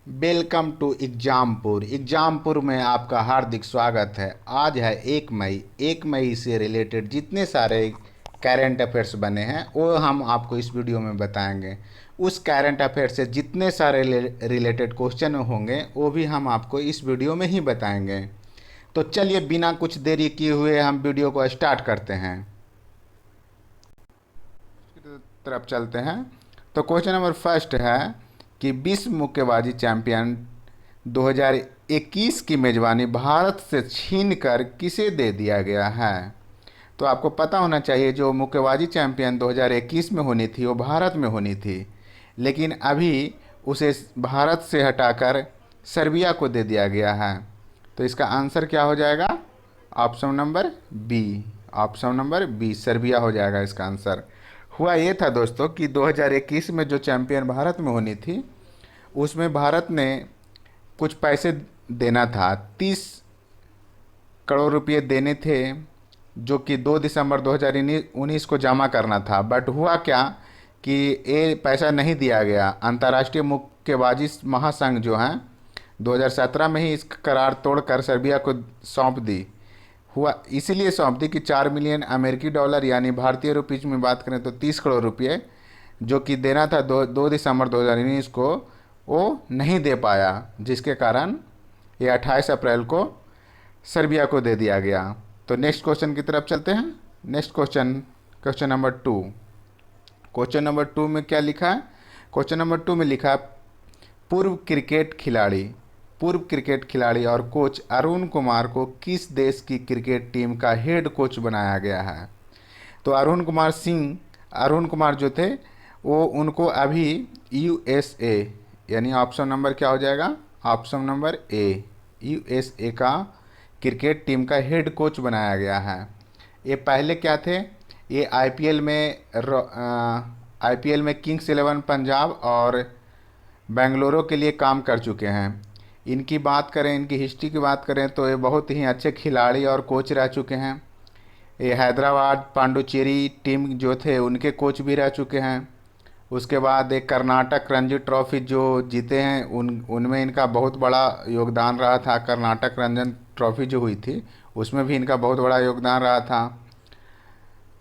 Welcome to Exampur में आपका हार्दिक स्वागत है। आज है 1 मई। 1 मई से रिलेटेड जितने सारे करंट अफेयर्स बने हैं वो हम आपको इस वीडियो में बताएंगे। उस करंट अफेयर से जितने सारे रिलेटेड क्वेश्चन होंगे वो भी हम आपको इस वीडियो में ही बताएंगे। तो चलिए बिना कुछ देरी किए हुए हम वीडियो को स्टार्ट करते हैं। तरफ चलते हैं। तो क्वेश्चन नंबर फर्स्ट है कि विश्व मुक्केबाजी चैंपियन 2021 की मेज़बानी भारत से छीनकर किसे दे दिया गया है। तो आपको पता होना चाहिए जो मुक्केबाजी चैंपियन 2021 में होनी थी वो भारत में होनी थी, लेकिन अभी उसे भारत से हटाकर सर्बिया को दे दिया गया है। तो इसका आंसर क्या हो जाएगा? Option number B. Option number B Serbia हो जाएगा इसका आंसर। हुआ ये था दोस्तों कि 2021 में जो चैंपियन भारत में होनी थी उसमें भारत ने कुछ पैसे देना था, 30 करोड़ रुपए देने थे, जो कि 2 दिसंबर 2019 को जमा करना था। बट हुआ क्या कि ये पैसा नहीं दिया गया। अंतर्राष्ट्रीय मुक्केबाजी महासंघ जो है 2017 में ही इस करार तोड़कर सर्बिया को सौंप दी। हुआ इसीलिए सौंप दी कि 4 मिलियन अमेरिकी डॉलर यानी भारतीय रुपीज में बात करें तो 30 करोड़ रुपये जो कि देना था 2 दिसंबर 2019 को, वो नहीं दे पाया, जिसके कारण ये 28 अप्रैल को सर्बिया को दे दिया गया। तो नेक्स्ट क्वेश्चन की तरफ चलते हैं। Next question, question number 2। Question number 2 में क्या लिखा है? क्वेश्चन नंबर 2 में लिखा है पूर्व क्रिकेट खिलाड़ी और कोच अरुण कुमार को किस देश की क्रिकेट टीम का हेड कोच बनाया गया है। तो अरुण कुमार जो थे वो उनको अभी यूएसए यानी ऑप्शन नंबर क्या हो जाएगा? ऑप्शन नंबर ए, यूएसए का क्रिकेट टीम का हेड कोच बनाया गया है। ये पहले क्या थे? ये आईपीएल में किंग्स 11 पंजाब और बेंगलुरु के लिए काम कर चुके हैं। इनकी बात करें, इनकी हिस्ट्री की बात करें तो ये बहुत ही अच्छे खिलाड़ी और कोच रह चुके हैं। ये हैदराबाद पांडुचेरी टीम जो थे उनके कोच भी रह चुके हैं। उसके बाद एक कर्नाटक रणजी ट्रॉफी जो जीते हैं उनमें इनका बहुत बड़ा योगदान रहा था। कर्नाटक रणजी ट्रॉफी जो हुई थी उसमें भी इनका बहुत बड़ा योगदान रहा था।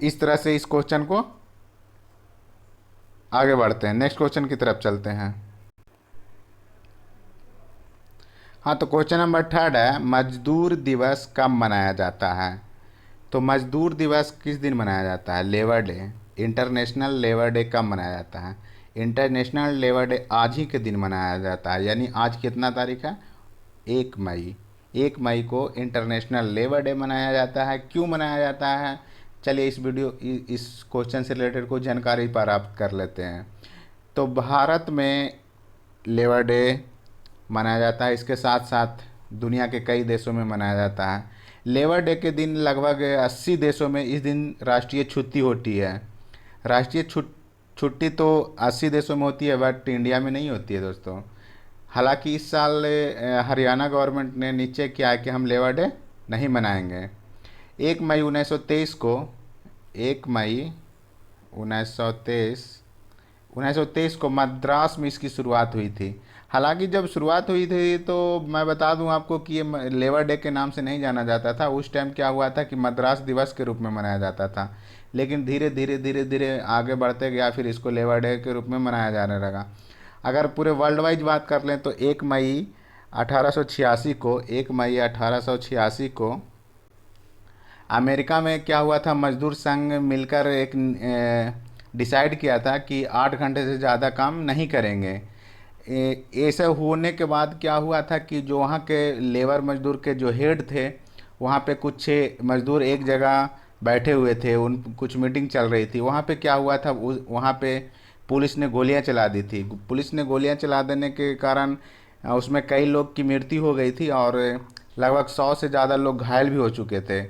इस तरह से इस क्वेश्चन को आगे बढ़ते हैं, नेक्स्ट क्वेश्चन की तरफ चलते हैं। हाँ, तो क्वेश्चन नंबर 3 है मजदूर दिवस कब मनाया जाता है। तो मजदूर दिवस किस दिन मनाया जाता है? Labour day, international labour day कब मनाया जाता है? इंटरनेशनल लेबर डे आज ही के दिन मनाया जाता है, यानी आज कितना तारीख है? 1 मई। 1 मई को इंटरनेशनल लेबर डे मनाया जाता है। क्यों मनाया जाता है? चलिए इस क्वेश्चन से रिलेटेड कुछ जानकारी प्राप्त कर लेते हैं। तो भारत में लेबर डे मनाया जाता है, इसके साथ साथ दुनिया के कई देशों में मनाया जाता है। लेबर डे के दिन लगभग 80 देशों में इस दिन राष्ट्रीय छुट्टी होती है। राष्ट्रीय छुट्टी तो 80 देशों में होती है बट इंडिया में नहीं होती है दोस्तों। हालांकि इस साल हरियाणा गवर्नमेंट ने निश्चय किया है कि हम लेबर डे नहीं मनाएंगे। 1 मई 1923 को 1 मई 1923 को मद्रास में इसकी शुरुआत हुई थी। हालांकि जब शुरुआत हुई थी तो मैं बता दूं आपको कि ये लेबर डे के नाम से नहीं जाना जाता था। उस टाइम क्या हुआ था कि मद्रास दिवस के रूप में मनाया जाता था, लेकिन धीरे धीरे आगे बढ़ते गया, फिर इसको लेबर डे के रूप में मनाया जाने लगा। अगर पूरे वर्ल्ड वाइज बात कर लें तो 1 मई 1886 को अमेरिका में क्या हुआ था, मजदूर संघ मिलकर एक डिसाइड किया था कि 8 घंटे से ज़्यादा काम नहीं करेंगे। ऐसा होने के बाद क्या हुआ था कि जो वहाँ के लेबर मजदूर के जो हेड थे वहाँ पे कुछ मजदूर एक जगह बैठे हुए थे, उन कुछ मीटिंग चल रही थी। वहाँ पे क्या हुआ था, वहाँ पे पुलिस ने गोलियां चला दी थी। पुलिस ने गोलियां चला देने के कारण उसमें कई लोग की मृत्यु हो गई थी और लगभग 100 से ज़्यादा लोग घायल भी हो चुके थे।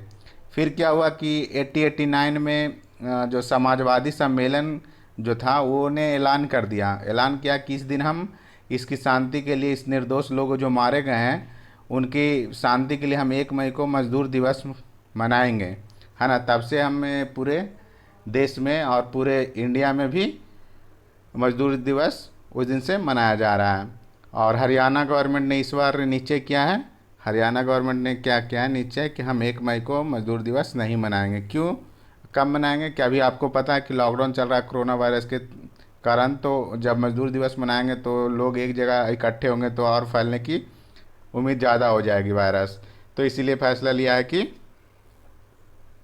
फिर क्या हुआ कि 89 में जो समाजवादी सम्मेलन जो था वो ने ऐलान किया कि इस दिन हम इसकी शांति के लिए, इस निर्दोष लोग जो मारे गए हैं उनकी शांति के लिए हम 1 मई को मजदूर दिवस मनाएंगे, है ना। तब से हम पूरे देश में और पूरे इंडिया में भी मजदूर दिवस उस दिन से मनाया जा रहा है। और हरियाणा गवर्नमेंट ने इस बार निश्चय किया है, हरियाणा गवर्नमेंट ने क्या किया है निश्चय, कि हम 1 मई को मजदूर दिवस नहीं मनाएंगे। क्यों, कब मनाएंगे? क्या अभी आपको पता है कि लॉकडाउन चल रहा है कोरोना वायरस के कारण, तो जब मजदूर दिवस मनाएंगे तो लोग एक जगह इकट्ठे होंगे तो और फैलने की उम्मीद ज़्यादा हो जाएगी वायरस। तो इसीलिए फैसला लिया है कि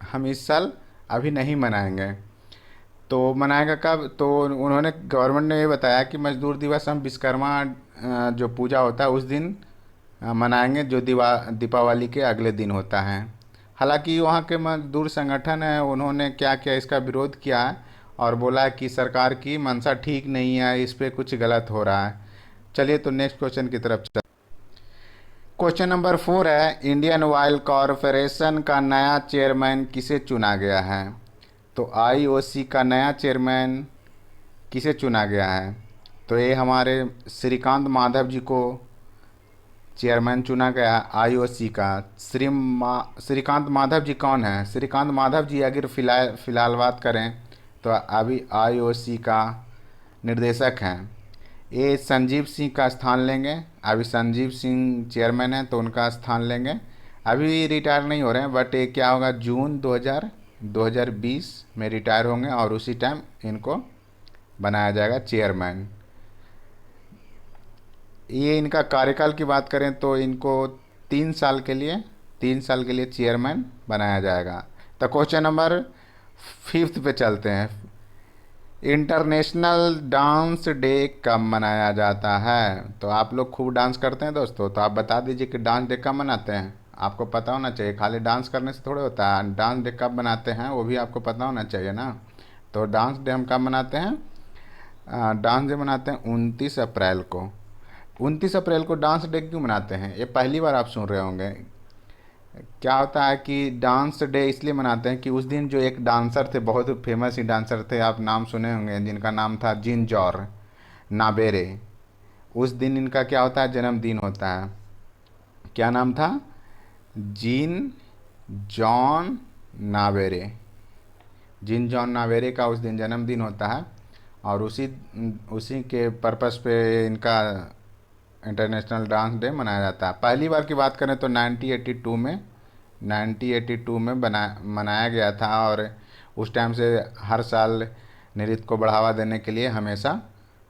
हम इस साल अभी नहीं मनाएंगे। तो मनाएगा कब? तो उन्होंने, गवर्नमेंट ने ये बताया कि मजदूर दिवस हम विश्वकर्मा जो पूजा होता है उस दिन मनाएंगे, जो दीपावली के अगले दिन होता है। हालांकि वहाँ के मजदूर संगठन है, उन्होंने क्या किया, इसका विरोध किया है और बोला कि सरकार की मंशा ठीक नहीं है, इस पे कुछ गलत हो रहा है। चलिए तो नेक्स्ट क्वेश्चन की तरफ चल। क्वेश्चन नंबर 4 है, इंडियन ऑयल कॉरपोरेशन का नया चेयरमैन किसे चुना गया है? तो आईओसी का नया चेयरमैन किसे चुना गया है? तो ये हमारे श्रीकांत माधव जी को चेयरमैन चुना गया आईओसी का। श्रीकांत माधव जी कौन है? श्रीकांत माधव जी अगर फ़िलहाल बात करें तो अभी आईओसी का निर्देशक हैं। ये संजीव सिंह का स्थान लेंगे। अभी संजीव सिंह चेयरमैन हैं तो उनका स्थान लेंगे। अभी रिटायर नहीं हो रहे हैं, बट ये क्या होगा, जून 2020 में रिटायर होंगे और उसी टाइम इनको बनाया जाएगा चेयरमैन। ये इनका कार्यकाल की बात करें तो इनको 3 साल के लिए चेयरमैन बनाया जाएगा। तो क्वेश्चन नंबर 5 पे चलते हैं। इंटरनेशनल डांस डे कब मनाया जाता है? तो आप लोग खूब डांस करते हैं दोस्तों, तो आप बता दीजिए कि डांस डे कब मनाते हैं। आपको पता होना चाहिए, खाली डांस करने से थोड़े होता है, डांस डे कब मनाते हैं वो भी आपको पता होना चाहिए ना। तो डांस डे हम कब मनाते हैं? डांस डे मनाते हैं 29 अप्रैल को। 29 अप्रैल को डांस डे क्यों मनाते हैं, ये पहली बार आप सुन रहे होंगे। क्या होता है कि डांस डे इसलिए मनाते हैं कि उस दिन जो एक डांसर थे, बहुत फेमस ही डांसर थे, आप नाम सुने होंगे, जिनका नाम था जिन जॉर नाबेरे। उस दिन इनका क्या होता है, जन्मदिन होता है। क्या नाम था? जीन जॉन नावेरे। जिन जॉन नावेरे का उस दिन जन्मदिन होता है और उसी उसी के पर्पस पे इनका इंटरनेशनल डांस डे मनाया जाता है। पहली बार की बात करें तो 1982 में मनाया गया था और उस टाइम से हर साल नृत्य को बढ़ावा देने के लिए हमेशा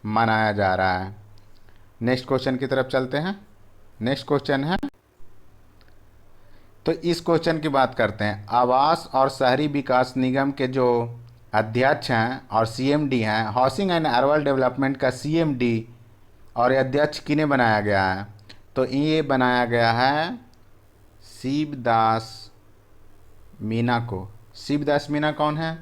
मनाया जा रहा है। नेक्स्ट क्वेश्चन की तरफ चलते हैं। नेक्स्ट क्वेश्चन है, तो इस क्वेश्चन की बात करते हैं। आवास और शहरी विकास निगम के जो अध्यक्ष हैं और सीएमडी हैं, हाउसिंग एंड अर्बन डेवलपमेंट का सीएमडी और अध्यक्ष किन्हें बनाया गया है? तो ये बनाया गया है शिवदास मीना को। शिवदास मीना कौन है?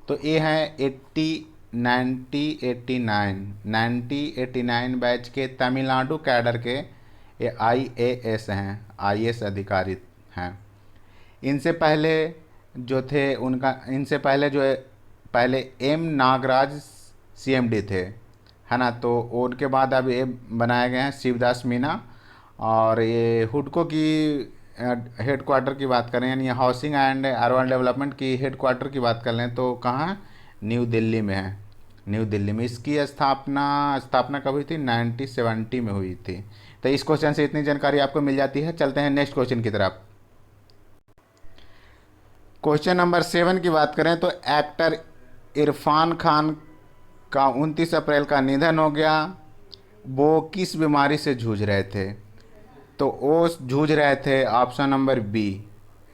तो ये हैं 1989 बैच के तमिलनाडु कैडर के ये आईएएस हैं, आईएएस अधिकारी हैं। इनसे पहले जो थे उनका, इनसे पहले जो है, पहले एम नागराज सीएमडी थे, है ना। तो उनके बाद अब ये बनाए गए हैं शिवदास मीना। और ये हुडको की हेड क्वार्टर की बात करें, यानी हाउसिंग एंड अर्बन डेवलपमेंट की हेड क्वार्टर की बात कर लें तो कहाँ है? न्यू दिल्ली में है। न्यू दिल्ली में इसकी स्थापना कब हुई थी? 1970 में हुई थी। तो इस क्वेश्चन से इतनी जानकारी आपको मिल जाती है। चलते हैं नेक्स्ट क्वेश्चन की तरफ। क्वेश्चन नंबर 7 की बात करें तो एक्टर इरफान खान का 29 अप्रैल का निधन हो गया। वो किस बीमारी से जूझ रहे थे? तो वो जूझ रहे थे, option number B,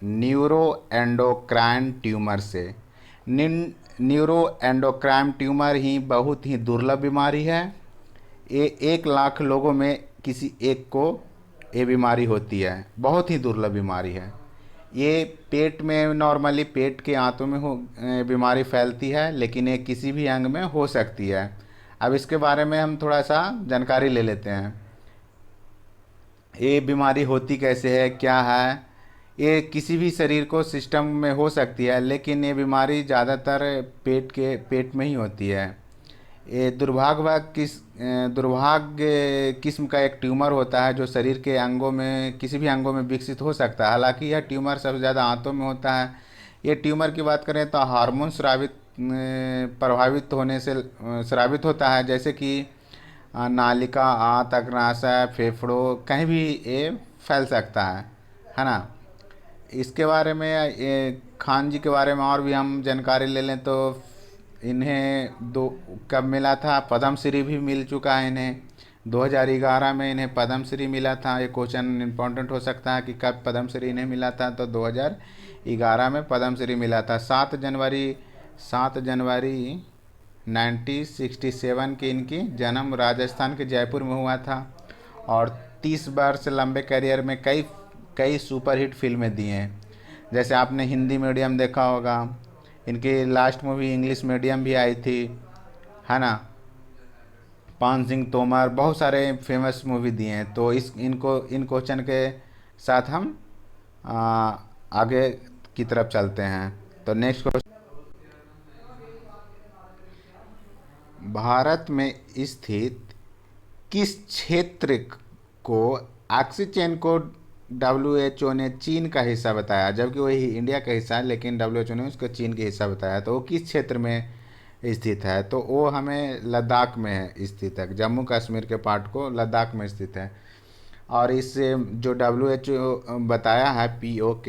neuroendocrine tumour से। न्यूरो एंडोक्राइन ट्यूमर ही बहुत ही दुर्लभ बीमारी है। ये 1 लाख लोगों में किसी एक को ये बीमारी होती है, बहुत ही दुर्लभ बीमारी है। ये पेट में, नॉर्मली पेट के आंतों में बीमारी फैलती है, लेकिन ये किसी भी अंग में हो सकती है। अब इसके बारे में हम थोड़ा सा जानकारी ले लेते हैं। ये बीमारी होती कैसे है, क्या है? ये किसी भी शरीर को सिस्टम में हो सकती है, लेकिन ये बीमारी ज़्यादातर पेट में ही होती है। ये दुर्भाग्य किस्म का एक ट्यूमर होता है जो शरीर के अंगों में, किसी भी अंगों में विकसित हो सकता है। हालांकि यह ट्यूमर सबसे ज़्यादा आंतों में होता है। ये ट्यूमर की बात करें तो हार्मोन प्रभावित होने से स्रावित होता है, जैसे कि नालिका, आंत, अग्नाशय, फेफड़ों, कहीं भी ये फैल सकता है ना। इसके बारे में ये खान जी के बारे में और भी हम जानकारी ले लें तो इन्हें दो कब मिला था, पद्म श्री भी मिल चुका है इन्हें। 2011 में इन्हें पद्म श्री मिला था। ये क्वेश्चन इंपॉर्टेंट हो सकता है कि कब पद्म श्री इन्हें मिला था, तो 2011 में पद्म श्री मिला था। 7 जनवरी 1967 की इनकी जन्म राजस्थान के जयपुर में हुआ था। और 30 वर्ष लंबे करियर में कई कई सुपरहिट फिल्में दी हैं। जैसे आपने हिंदी मीडियम देखा होगा, इनकी लास्ट मूवी इंग्लिश मीडियम भी आई थी, है ना। पान सिंह तोमर, बहुत सारे फेमस मूवी दिए हैं। तो इन क्वेश्चन के साथ हम आ, आगे की तरफ चलते हैं। तो नेक्स्ट क्वेश्चन, भारत में स्थित किस क्षेत्र को ऑक्सीजन को WHO ने चीन का हिस्सा बताया, जबकि वही इंडिया का हिस्सा है, लेकिन WHO ने उसको चीन के हिस्सा बताया। तो वो किस क्षेत्र में स्थित है, तो वो हमें लद्दाख में स्थित है। जम्मू कश्मीर के पार्ट को लद्दाख में स्थित है। और इस जो WHO बताया है, POK,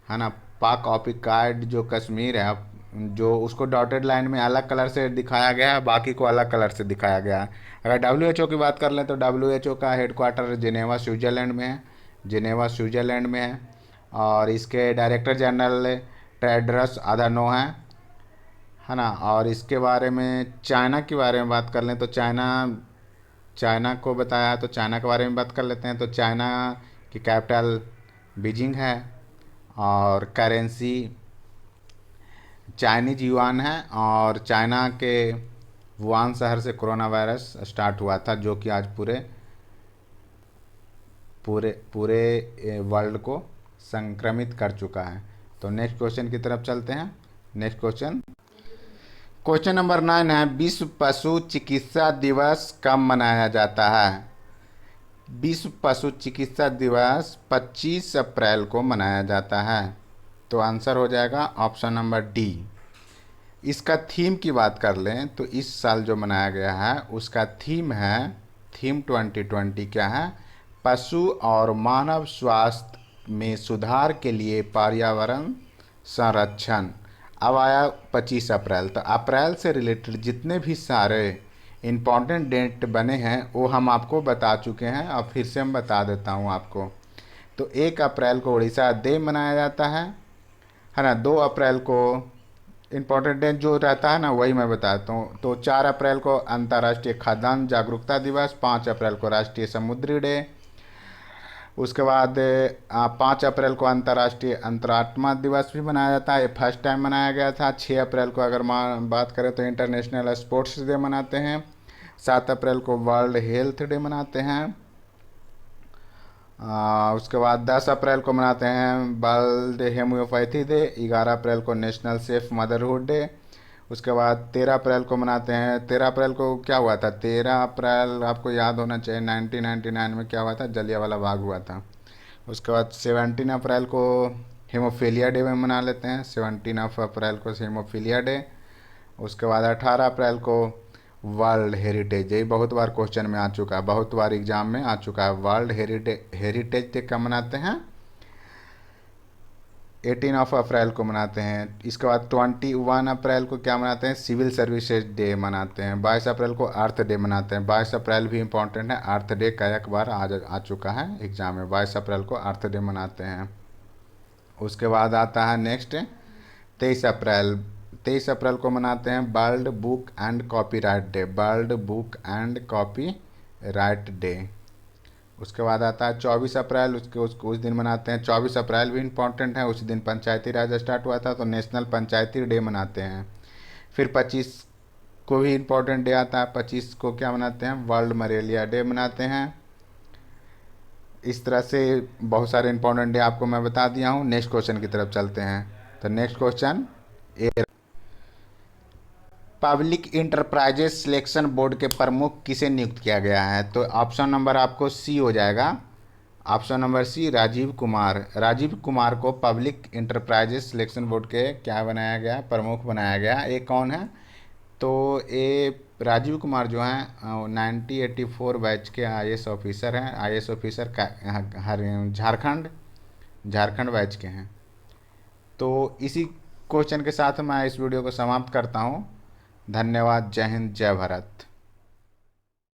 है ना, पाक ऑक्युपाइड जो कश्मीर है, जो उसको डॉटेड लाइन में अलग कलर से दिखाया गया है, बाकी को अलग कलर से दिखाया गया है। अगर WHO की बात कर लें तो WHO का हेडक्वार्टर जिनेवा स्विट्ज़रलैंड में है। जिनेवा स्विट्ज़रलैंड में है। और इसके डायरेक्टर जनरल टेड्रस अधानो हैं, है ना। और इसके बारे में चाइना के बारे में बात कर लें तो चाइना चाइना को बताया है, तो चाइना के बारे में बात कर लेते हैं। तो चाइना की कैपिटल बीजिंग है। और करेंसी चाइनीज युआन है। और चाइना के वुहान शहर से कोरोना वायरस स्टार्ट हुआ था, जो कि आज पूरे पूरे पूरे वर्ल्ड को संक्रमित कर चुका है। तो नेक्स्ट क्वेश्चन की तरफ चलते हैं। नेक्स्ट क्वेश्चन, क्वेश्चन नंबर 9 है, विश्व पशु चिकित्सा दिवस कब मनाया जाता है। विश्व पशु चिकित्सा दिवस 25 अप्रैल को मनाया जाता है। तो आंसर हो जाएगा ऑप्शन नंबर डी। इसका थीम की बात कर लें तो इस साल जो मनाया गया है उसका थीम 2020 क्या है, पशु और मानव स्वास्थ्य में सुधार के लिए पर्यावरण संरक्षण। अब आया 25 अप्रैल, तो अप्रैल से रिलेटेड जितने भी सारे इम्पॉर्टेंट डेट बने हैं वो हम आपको बता चुके हैं, और फिर से हम बता देता हूँ आपको। तो 1 अप्रैल को उड़ीसा डे मनाया जाता है ना। 2 अप्रैल को इम्पोर्टेंट डे जो रहता है ना वही मैं बताता हूँ। तो 4 अप्रैल को अंतर्राष्ट्रीय खाद्यान्न जागरूकता दिवस, 5 अप्रैल को राष्ट्रीय समुद्री डे, उसके बाद 5 अप्रैल को अंतर्राष्ट्रीय अंतरात्मा दिवस भी मनाया जाता है, ये फर्स्ट टाइम मनाया गया था। 6 अप्रैल को अगर बात करें तो इंटरनेशनल स्पोर्ट्स डे मनाते हैं। 7 अप्रैल को वर्ल्ड हेल्थ डे मनाते हैं। उसके बाद 10 अप्रैल को मनाते हैं वर्ल्ड हेम्योपैथी डे। 11 अप्रैल को नेशनल सेफ मदरहुड डे। उसके बाद 13 अप्रैल को मनाते हैं। 13 अप्रैल को क्या हुआ था, 13 अप्रैल आपको याद होना चाहिए, 1999 में क्या हुआ था, जलियांवाला बाग हुआ था। उसके बाद 17 अप्रैल को हेमोफीलिया डे में मना लेते हैं, 17 ऑफ अप्रैल को हेमोफीलिया डे। उसके बाद 18 अप्रैल को वर्ल्ड हेरिटेज डे, बहुत बार क्वेश्चन में आ चुका है, बहुत बार एग्जाम में आ चुका है। वर्ल्ड हेरिटेज डे कब मनाते हैं, 18 ऑफ अप्रैल को मनाते हैं। इसके बाद 21 अप्रैल को क्या मनाते हैं, सिविल सर्विसेज डे मनाते हैं। 22 अप्रैल को अर्थ डे मनाते हैं। 22 अप्रैल भी इंपॉर्टेंट है, अर्थ डे कई बार आ चुका है एग्जाम में। 22 अप्रैल को अर्थ डे मनाते हैं। उसके बाद आता है नेक्स्ट 23 अप्रैल। 23 अप्रैल को मनाते हैं world book and copyright day, world book and copy right day. उसके बाद आता है 24 अप्रैल, उस दिन मनाते हैं। 24 अप्रैल भी इम्पॉर्टेंट है, उस दिन पंचायती राज स्टार्ट हुआ था, तो नेशनल पंचायती डे मनाते हैं। फिर 25 को भी इम्पोर्टेंट डे आता है। 25 को क्या मनाते हैं, वर्ल्ड मलेरिया डे मनाते हैं। इस तरह से बहुत सारे इंपॉर्टेंट डे आपको मैं बता दिया हूँ। नेक्स्ट क्वेश्चन की तरफ चलते हैं। तो next question, public enterprises selection board के प्रमुख किसे नियुक्त किया गया है। तो ऑप्शन नंबर आपको सी हो जाएगा, option number C, Rajiv Kumar. Rajiv Kumar को पब्लिक इंटरप्राइजेस सिलेक्शन बोर्ड के क्या बनाया गया, प्रमुख बनाया गया। ये कौन है, तो ये राजीव कुमार जो हैं 1984 बैच के आईएएस ऑफिसर हैं, आईएएस ऑफिसर का झारखंड झारखंड बैच के हैं। तो इसी क्वेश्चन के साथ मैं इस वीडियो को समाप्त करता हूँ। धन्यवाद। जय हिंद, जय भारत।